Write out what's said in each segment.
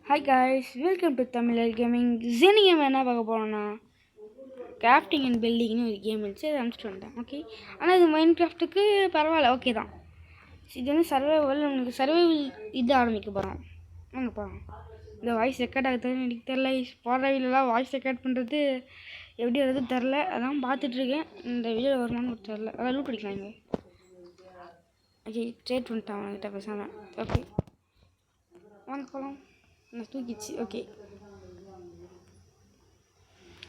Hi guys, welcome to தமிழர் gaming. Jenny game என்ன பார்க்க போகிறோன்னா கிராஃப்டிங் அண்ட் பில்டிங்னு ஒரு கேம் இருந்துச்சு, அதை அனுப்பிச்சிட்டு வந்துட்டேன். ஓகே, ஆனால் இது மைண்ட் கிராஃப்ட்டுக்கு பரவாயில்ல, ஓகே தான். இது வந்து சர்வைவல், நம்மளுக்கு சர்வைவல் இது ஆரம்பிக்க போகிறோம். வாங்க போகிறோம். இந்த வாய்ஸ் ரெக்கார்ட் ஆகுதுன்னு எனக்கு தெரில. போடுற வீடியோலாம் வாய்ஸ் ரெக்கார்ட் பண்ணுறது எப்படி வருது தெரில, அதான் பார்த்துட்ருக்கேன். இந்த வீடியோ வருமானு தெரில, அதான் லூட் அடிக்கலாம் இங்கே. ஓகே, ட்ரேட் பண்ணிட்டான் அவன்கிட்ட பேசாமல். ஓகே வாங்க போகலாம். நான் தூக்கிச்சு. ஓகே,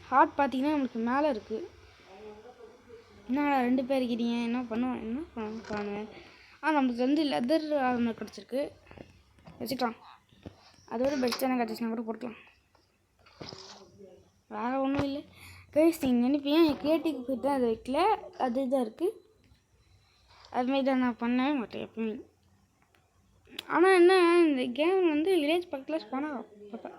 ஹார்ட் பார்த்தீங்கன்னா நம்மளுக்கு மேலே இருக்குது. என்னடா 2 பேர் இருக்கிறீங்க, என்ன பண்ணுவாங்க. நம்மளுக்கு வந்து லெதர் ஆர்மர் கிடச்சிருக்கு, வச்சுக்கலாம். அதோட பெஸ்ட்டான கிடச்சிச்சுன்னா கூட போட்டுக்கலாம், வேறு ஒன்றும் இல்லை. கைஸ் நீங்கள் நினைப்பீங்க கிரியேட்டிவ் போய்ட்டு தான் அதை வைக்கல, அது தான் இருக்குது. அதுமாரி தான் நான் பண்ணவே மாட்டேன் எப்பவுமே. ஆனால் என்ன, இந்த கேம் வந்து வில்லேஜ் பக்கத்தில் ஸ்பான் ஆகும் பார்ப்பேன்.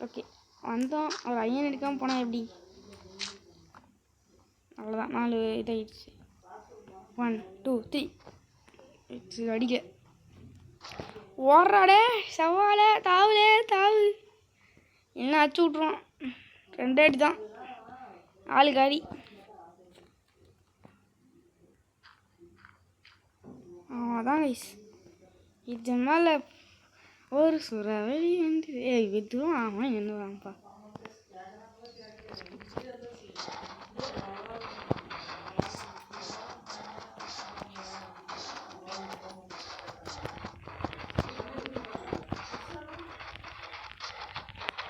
ஓகே வந்தோம். ஒரு ஐயன் எடுக்காமல் போனால் எப்படி? அவ்வளோதான், 4 இதாகிடுச்சு. 1 2 3 அடிக்க ஓடுறாடே சவாலே, தாவு என்ன அச்சு விட்ருவான். 2 அடி தான் ஆளுக்கு அடி. அதான் கைஸ், இது மேலே ஒரு சுறவெளி வந்து வித்துரும். ஆமாம் என்ன வாங்கப்பா.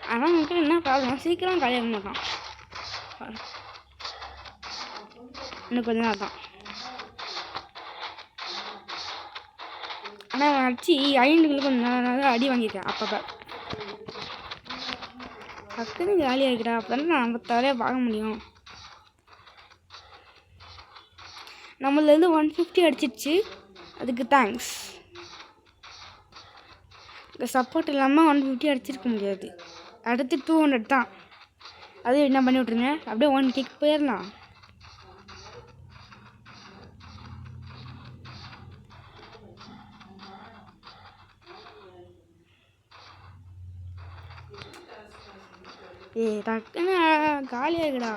ஆனால் மட்டும் என்ன ப்ராப்ளம், சீக்கிரம் காலியாக மாட்டான். இன்னும் கொஞ்ச நாள் தான். ஆனால் அடிச்சு ஐந்துகளுக்கு கொஞ்சம் நல்லா அடி வாங்கியிருக்கேன். அப்பப்போ டக்குன்னு காலி ஆகிக்கிறா, அப்போ தான் நம்ம தவறையாக பார்க்க முடியும். நம்மளேருந்து 150 அடிச்சிடுச்சு, அதுக்கு தேங்க்ஸ். இந்த சப்போர்ட் இல்லாமல் 150 அடிச்சிருக்க முடியாது. அடுத்து 200 தான். அது என்ன பண்ணி விட்ருங்க, அப்படியே 1K போயிடலாம். டக்குன்னு காலியாகுடா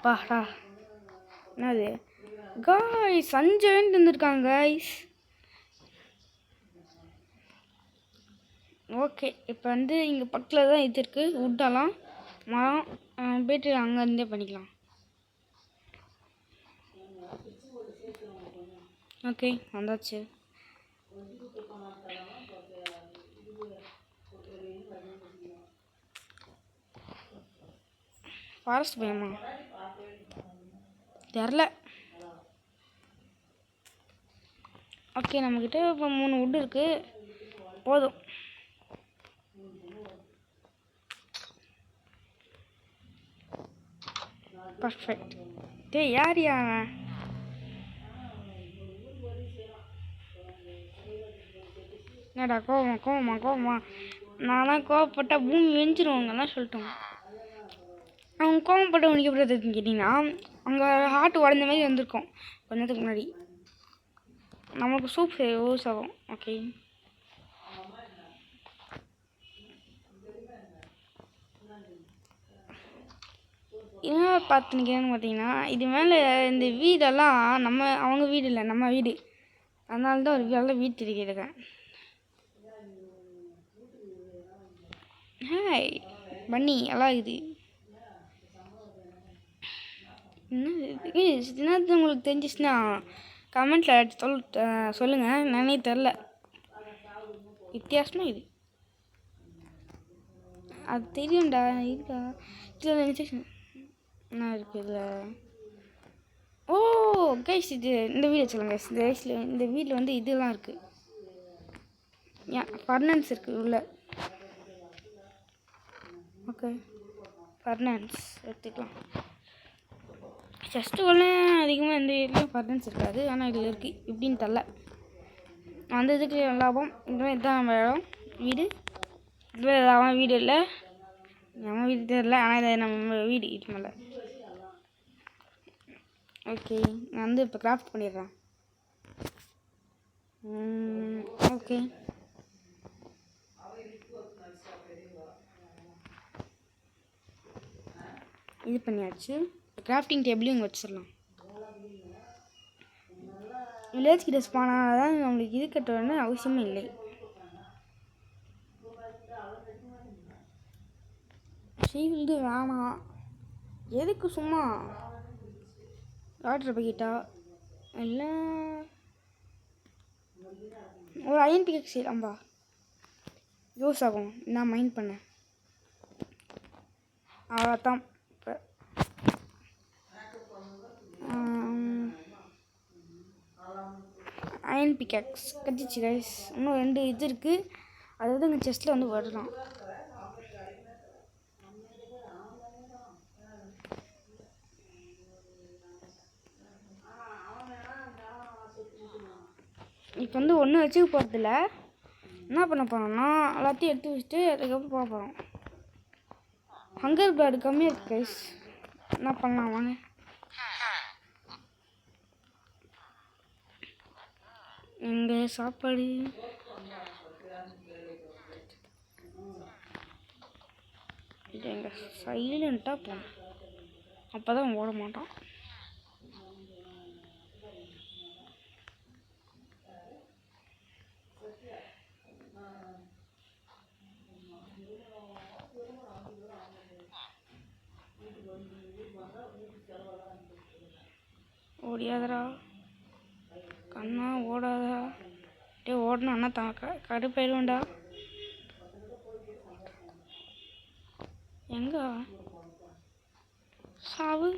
பாடா. என்னது காய்ஸ், 5 event வந்துருக்காங்க காய்ஸ். ஓகே, இப்போ வந்து இங்கே பக்கத்தில் தான் இது இருக்குது, உட்டெல்லாம் மரம் போய்ட்டு அங்கேருந்தே பண்ணிக்கலாம். ஓகே வந்தாச்சு. ஃபாரஸ்ட் பயமா தெரில. ஓகே, நம்மக்கிட்ட இப்போ 3 wood இருக்குது, போதும். பர்ஃபெக்ட். யார் அவன்? என்னடா கோவமா? நான்லாம் கோவப்பட்டால் பூமி வெஞ்சிருவாங்கலாம் சொல்லிட்டோம். அவங்க கோவப்பட்ட உனக்கு எப்படி இருக்குன்னு கேட்டிங்கன்னா, அங்கே ஹார்ட் உடஞ்ச மாதிரி வந்திருக்கோம் கொஞ்ச நேரத்துக்கு முன்னாடி. நம்மளுக்கு சூப் யூஸ் ஆகும். ஓகே, என்ன பார்த்துன்னு பார்த்தீங்கன்னா, இது மேலே இந்த வீடெல்லாம் அவங்க வீடு இல்லை, நம்ம வீடு. அதனால தான் ஒரு நல்ல வீடு தெரிகிறேன். ஹாய் பன்னி, நல்லா இருக்குது. என்னது உங்களுக்கு தெரிஞ்சிச்சுன்னா கமெண்ட்டில் சொல்லுங்கள். நானே தெரில, வித்தியாசமாக இது. அது தெரியும்டா, இருக்கா இதில் இன்ஸ்ட்ரக்ஷன் என்ன இருக்குது இதில்? ஓ கைஸ், இது இந்த வீடு சொல்லுங்கள் கைஸ். இந்த வீட்டில் வந்து இதெல்லாம் இருக்குது, ஏன் ஃபர்னன்ஸ் இருக்குது உள்ள. ஓகே, ஃபர்னன்ஸ் எடுத்துக்கலாம். ஜஸ்ட்டு ஒன்று அதிகமாக எந்த வீட்லேயும் ஃபர்னன்ஸ் இருக்காது, ஆனால் இதில் இருக்குது. இப்படின்னு தெரில, அந்த இதுக்கு லாபம். இதுதான் நம்ம இடம் வீடு. இதில் அவன் வீடு இல்லை, நம்ம வீடு தெரியல, ஆனால் இது நம்ம வீடு. இது மேலே ஓகே, நான் வந்து இப்போ கிராஃப்ட் பண்ணிடுறேன். ஓகே, இது பண்ணியாச்சு. கிராஃப்டிங் டேபிளையும் இங்கே வச்சிடலாம். வில்லேஜ் கிட்ட ஸ்பானால் தான் நம்மளுக்கு இது கட்டணும்னு அவசியமே இல்லை. ஷீல்டு வேணாம், எதுக்கு சும்மா வாட்டர் பக்கிட்டா இல்லை ஒரு அயன் பிக்கெக்ஸ் செய்யலாம்பா, யூஸ் ஆகும். நான் மைண்ட் பண்ணேன் அவ்வளோதான். இப்போ அயன் பிக்கெக்ஸ் கட்டிச்சு கைஸ். இன்னும் 2 இது இருக்குது, அது வந்து எங்கள் செஸ்ட்டில் வந்து வரலாம். இப்போ வந்து ஒன்றும் வச்சுக்க போகிறதில்ல. என்ன பண்ண போகிறோம்னா எல்லாத்தையும் எடுத்து வச்சுட்டு அதுக்கப்புறம் போக போகிறோம். ஹங்கர் பேர்டு கம்மியாக இருக்குது கைஸ், என்ன பண்ணலாம் வாங்க. எங்கள் சாப்பாடு இது எங்கள் சைலண்ட்டாக போகணும், அப்போ தான் ஓட மாட்டான். ஓடியாதரா கண்ணா, ஓடாதா. டே ஓடனா கடுப்பாயிடுவேண்டா. எங்க சாவு?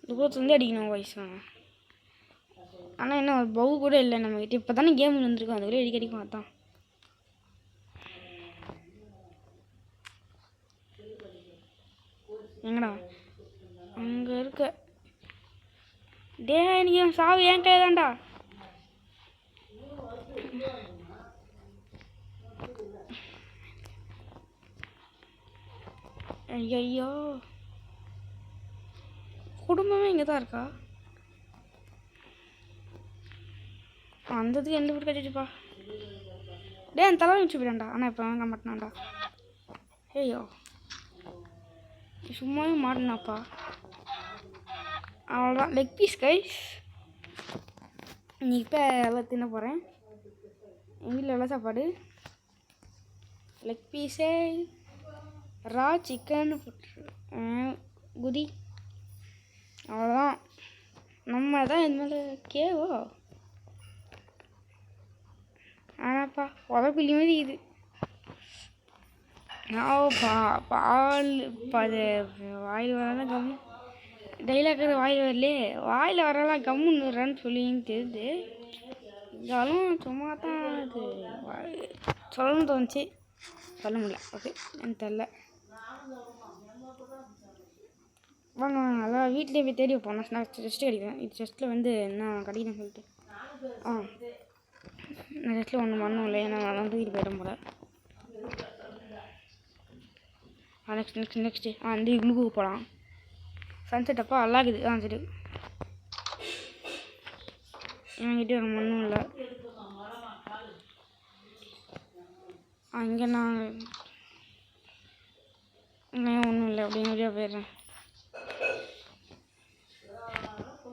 தூரத்துலேருந்து அடிக்கணும் வயசு. ஆனால் என்ன ஒரு பவு கூட இல்லை நம்மக்கிட்ட. இப்போ தானே கேம் வந்துருக்கோம், அதுக்குள்ளே அடிக்கடிக்கும். அதான் எங்கடா அங்கே இருக்க. டே நீ சாவு ஏன் கைதான்டா. ஐயோ, குடும்பமே இங்கே தான் இருக்கா. அந்ததுக்கு எந்த வீடு கட்டிட்டுப்பா. டே அந்த தலை வச்சு போயிடாண்டா. ஆனால் இப்போ வாங்க மாட்டேனாண்டா. ஐயோ சும்மாவே மாட்டினாப்பா. அவ்வளோதான், லெக் பீஸ் கைஸ். இன்னைக்கு இப்போ எல்லாம் தின்ன போகிறேன். எங்கள் வீட்டில் எல்லாம் சாப்பாடு லெக் பீஸே, ரா சிக்கன், குதி. அவ்வளோதான், நம்ம தான் இது மேலே கேவோ. ஆனாப்பா உதப்பிலி மாதிரி இது. பால் அது வாயில் வரலாம் கம்மு. டைலாக் வாயில் வரலே, வாயில் வரலாம் கம்முன்னுறான்னு சொல்லின்னு தெரியுது. இருந்தாலும் சும்மா தான் அது சொல்லணும்னு தோணுச்சு, சொல்ல முடியல. ஓகே, எனக்கு தெரில. வாங்க வாங்க, அதான் வீட்லேயே போய் தேடி வைப்போம். நான் செஸ்ட்டு கிடைக்கிறேன். இது செஸ்ட்டில் வந்து என்ன கிடைக்குதுன்னு சொல்லிட்டு நான் செஸ்ட்டில் ஒன்று பண்ணும் இல்லை, ஏன்னா நான் தூக்கிட்டு போயிடும் போல. நெக்ஸ்ட்டு இந்த இக்லுக்கு போகலாம். சன்செட் அப்போ அல்லாகுது. சரி, என்கிட்ட ஒரு மண்ணும் இல்லை. இங்கே நான் ஒன்றும் இல்லை அப்படின்னு வெளியே போயிடுறேன்.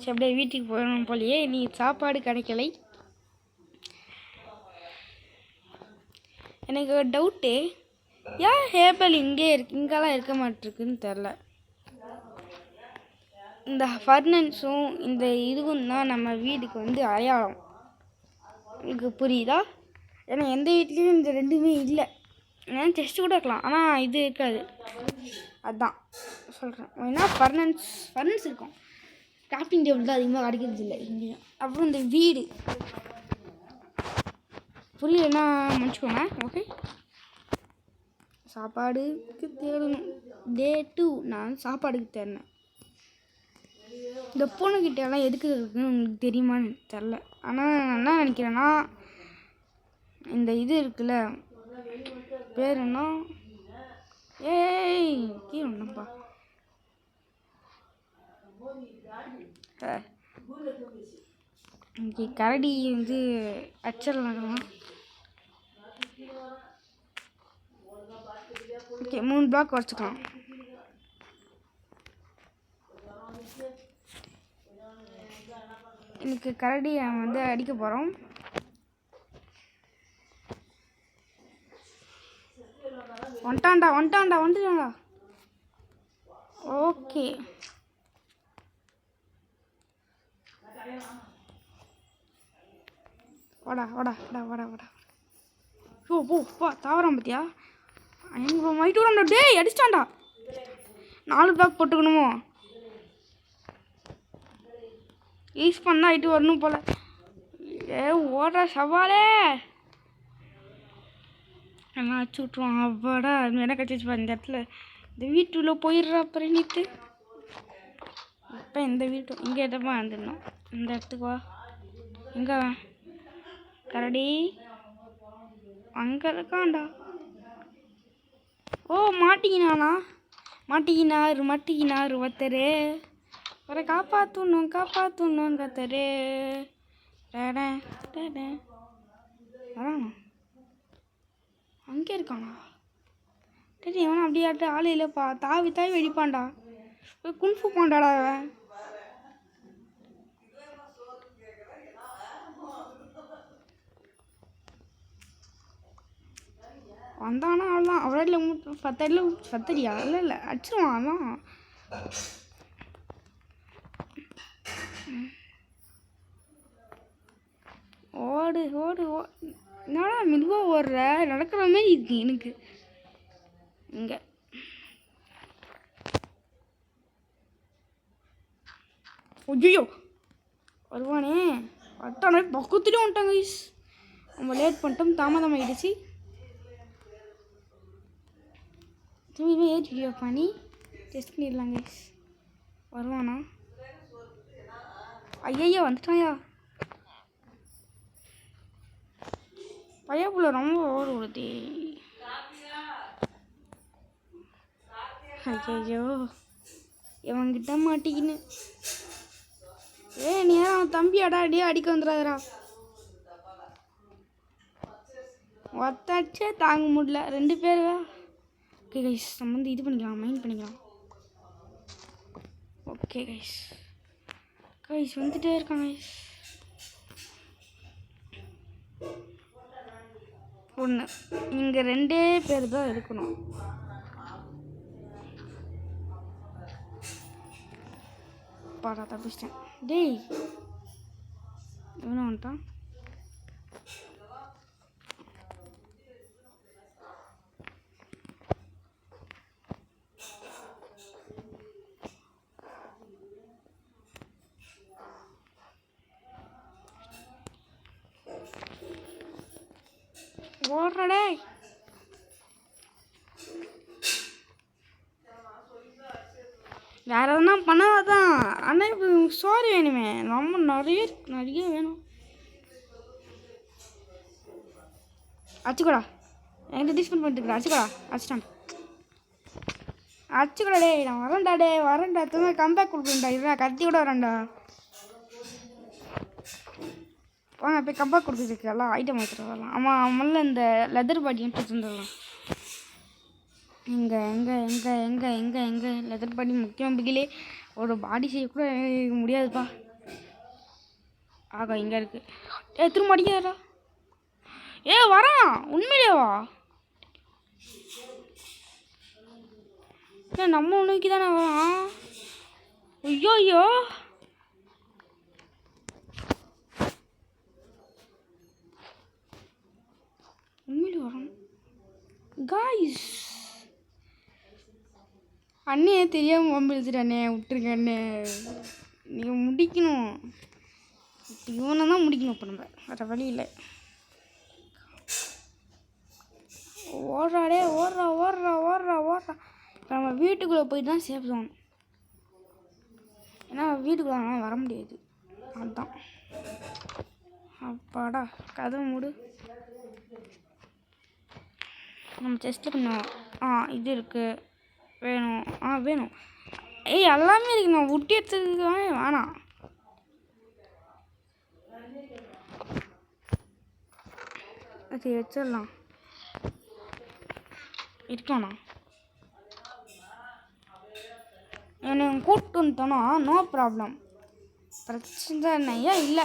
சரி, அப்படியே வீட்டுக்கு போயிடணும் போலையே. நீ சாப்பாடு கிடைக்கலை. எனக்கு ஒரு டவுட்டு, ஏன் ஹேபிள் இங்கெல்லாம் இருக்க மாட்டிருக்குன்னு தெரில. இந்த ஃபர்னன்ஸும் இந்த இதுவும் தான் நம்ம வீட்டுக்கு வந்து அடையாளம். உங்களுக்கு புரியுதா? ஏன்னா எந்த வீட்லேயும் இந்த ரெண்டுமே இல்லை. ஏன்னா டெஸ்ட்டு கூட இருக்கலாம், ஆனால் இது இருக்காது. அதுதான் சொல்கிறேன். ஏன்னா ஃபர்னன்ஸ் இருக்கும், கிராஃப்டிங் டேபிள் தான் அதிகமாக கிடைக்கிறது இல்லை இங்கேயும். அப்புறம் இந்த வீடு புரியலன்னா மன்னிச்சுக்கோங்க. ஓகே, சாப்பாடுக்கு தேடணும். டே 2 நான் சாப்பாடுக்கு தேடினேன். இந்த பூனைக்கிட்டெல்லாம் எதுக்கு இருக்குன்னு உங்களுக்கு தெரியுமான்னு தெரில. ஆனால் நான் என்ன நினைக்கிறேன்னா, இந்த இது இருக்குல்ல பேர் என்ன? ஏய் கீழே ஒன்றுப்பா. இங்கே கரடி வந்து அச்சரலாம். ஓகே 3 பிளாக் வச்சுக்கலாம். இன்னைக்கு கரடியை வந்து அடிக்க போகிறோம். வந்துட்டான்டா. ஓகே வாடா. போ தாவரம் பத்தியா எங்க மைட்டு வரண்டா. டேய் அடிச்சிட்டான்டா. 4 பிளாக் போட்டுக்கணுமோ? யூஸ் பண்ணா ஆகிட்டு வரணும் போல. ஓடுற சவாலே எல்லாம் அடிச்சு விட்ருவான். அவ்வாடா என்ன கட்டிச்சுப்பா இந்த இடத்துல. இந்த வீட்டுள்ள போயிடுறா பண்ணிட்டு. இப்போ இந்த வீட்டு இங்கே இடமா வந்துடணும். இந்த இடத்துக்கு வா. எங்கே கரடி? அங்கே இருக்கான்டா. ஓ மாட்டிக்கினார் ஒருத்தரு. வர காப்பாற்றணும் கத்தரு. வரானா? அங்கே இருக்கானா? சரி இவனா அப்படியாட்டு ஆள் இல்லைப்பா. தாவி வெடிப்பான்டா. குன்ஃபு பாண்டாடா அவன். வந்தானா அவ்வளோதான். அவராடில் 10 அடியில் 10 அடியா? இல்லை அடிச்சிருவான். அதான் ஓடு என்னடா மெதுவாக ஓடுற? நடக்கிற மாதிரி இருக்கு எனக்கு. இங்கே ஐயோ வருவானே. அட்டானே பக்கத்துலேயும் வந்துட்டாங்க. நம்ம லேட் பண்ணிட்டோம், தாமதம் ஆகிடுச்சு. திரும்பி ஏஜ் வீடியோ பண்ணி டெஸ்ட் பண்ணிடலாங்க. வருவானா? ஐயோ வந்துட்டாயா? பையப்புள்ள ரொம்ப ஓடு விடுதே. ஐயோ இவங்கிட்ட மாட்டிக்கின்னு. நீ யாரும் அவன் தம்பி அடியே அடிக்க வந்துடாதரா. ஒத்தாச்சே தாங்க முடியல 2 பேர். ஓகே கைஸ் நம்ம வந்து இது பண்ணிக்கலாம், மைண்ட் பண்ணிக்கலாம். ஓகே கைஸ் வந்துட்டே இருக்காங்க. ஒன்று இங்கே 2 பேர் தான் இருக்கணும். பாடா தப்பிச்சிட்டேன். டேய் இவனும் வந்துட்டான். ஓடுறடே. வேறு எதுனா பண்ணாதான். ஆனால் இப்போ சோறு வேணுமே. ரொம்ப நிறைய வேணும். அச்சுக்கூடா என்கிட்ட டிஸ்கவுண்ட் பண்ணிட்டுருக்குறா. அச்சுக்கூடா டே. நான் வரேன்டா திரும்ப கம்பேக் கொடுக்குறேன்டா. இல்லை கத்தி கூட வரேன்டா. வாங்க போய் கம்பேக் கொடுக்குறதுக்கு எல்லாம் ஐட்டம் எடுத்துகிட்டு வரலாம். ஆமாம் முதல்ல இந்த லெதர் பாடி எடுத்துகிட்டு வந்துடலாம். எங்கே லெதர் பாடி முக்கியம். பிகிலே ஒரு பாடி செய்ய கூட முடியாதுப்பா. ஆகா இங்கே இருக்குது. திரும்ப அடிக்காதா? வரான் உண்மையிலேவா? நம்ம நோக்கி தானே வரான். ஐயோ உண்மையிலே வரான் காய்ஸ். அண்ணே தெரியாமல் வம்பிழுத்துட்டானே. விட்டுருங்க அண்ணே. நீங்கள் முடிக்கணும். இவனை தான் முடிக்கணும். இப்போ நம்ம வேறு வழி இல்லை. ஓடுறாடே ஓடுறா. இப்போ நம்ம வீட்டுக்குள்ளே போயிட்டு தான் சேஃப் ஜோன். ஏன்னா வீட்டுக்குள்ளே வர முடியாது. அதுதான் அப்பாடா கதவு மூடு. நம்ம செஸ்ட்டில் கொஞ்சம் இது இருக்குது வேணும். வேணும். ஏய் எல்லாமே இருக்கு. நான் உட்டி எடுத்ததுக்கு வேணாம். அது வச்சிடலாம். இருக்கோண்ணா என்னை கூப்பிட்டு வந்துட்டோன்னா நோ ப்ராப்ளம். பிரச்சனையா இல்லை.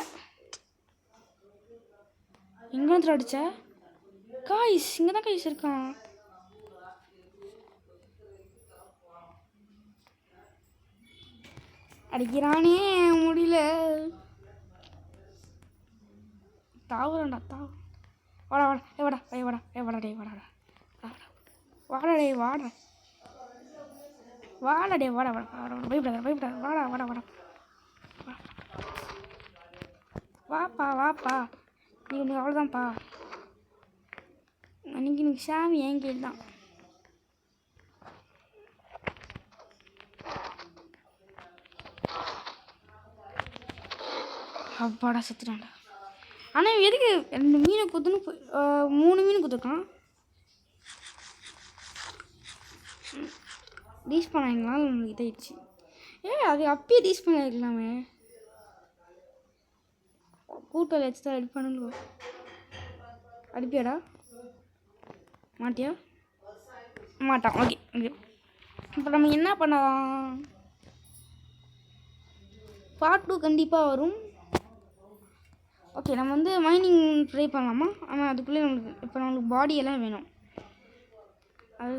எங்கே வந்து அடிச்ச காய்ஸ்? இங்கே தான் காய்ஸ் இருக்கான். அடிக்கிறானே முடியல. தாவுறா வாடா வாடா வாடா வாடா வாடா டே வாடா வாடா டே வாடா வாடா டே வாடா வாடா பயப்படாத வாடா வாடா வாடா வாப்பா நீ உனக்கு அவ்வளோதான்ப்பா. அன்றைக்கி எனக்கு சாமி என் கையில் தான். அப்பாடா செத்துட்டான்டா. ஆனால் எதுக்கு 2 மீனை குத்துன்னு 3 மீன் குத்துருக்கான். ரீஸ் பண்ணாங்கனால நம்மளுக்கு இதாகிடுச்சு. அது அப்பயே ரீஸ் பண்ணிருக்கலாமே. கூட்டல் வச்சு தான் ரெடி பண்ணுங்க. அடிப்பியாடா? மாட்டியா? மாட்டான். Okay okay. இப்போ நம்ம என்ன பண்ணலாம்? பார்ட் 2 கண்டிப்பாக வரும். ஓகே நம்ம வந்து மைனிங் ட்ரை பண்ணலாமா? ஆனால் அதுக்குள்ளே நம்மளுக்கு பாடியெல்லாம் வேணும். அது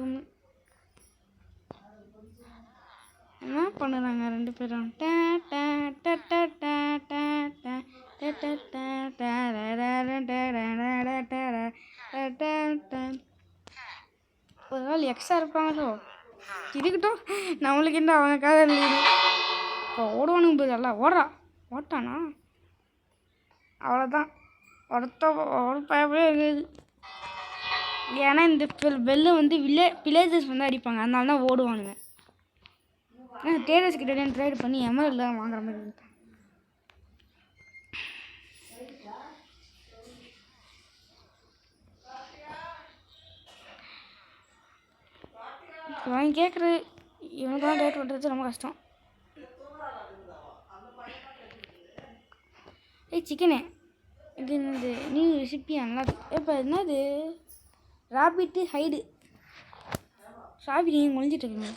என்ன பண்ணுறாங்க 2 பேரும்? ஒரு நாள் எக்ஸ்ட்ரா இருப்பாங்களோ இருக்கட்டும். நம்மளுக்கு என்ன அவங்க கதை இல்லையே. இப்போ ஓடுவானுங்க போது எல்லாம் ஓட்டானா அவ்வளோதான். ஒரு பயப்படவே இருக்குது. ஏன்னா இந்த பெல்லு வந்து வில்லேஜஸ் வந்து அடிப்பாங்க. அதனால தான் ஓடுவானுங்க. ட்ரேடர்ஸ் கிட்ட ட்ரேட் பண்ணி எமரல்ட் வாங்குற மாதிரி. அவன் கேட்குறது இவனுக்கெல்லாம் ரேட் பண்ணுறது ரொம்ப கஷ்டம். சிக்கனே இது என்னது நியூ ரெசிபியா? நல்லா இப்போ என்னது ராபிட்டு ஹைடு. ராபிட் நீங்கள் ஒழிஞ்சிட்ருக்குங்க.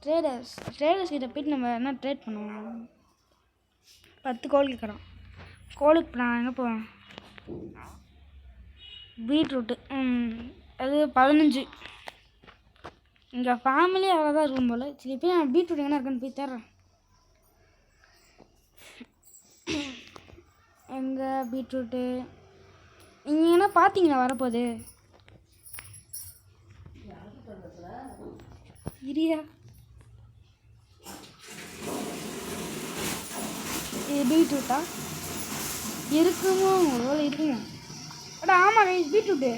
ட்ரேடர்ஸ் கிட்ட போய்ட்டு நம்ம என்ன ட்ரேட் பண்ணுவோம். 10 கோல் கேட்குறோம். கோலுக்கு நான் எங்கே போவேன்? பீட்ரூட்டு அது 15. இங்கே ஃபேமிலி அவ்வளோதான் இருக்கும் போல். சரி போய் நான் பீட்ரூட் எங்கே இருக்குன்னு போய் தர்றேன். எங்கே பீட்ரூட்டு? நீங்கள் என்ன பார்த்தீங்களா வரப்போகுது? இரியா இது பீட்ரூட்டா? இருக்குமோ ஒரு வேளை இருக்குங்க. ஆமாம் பீட்ரூட்டு.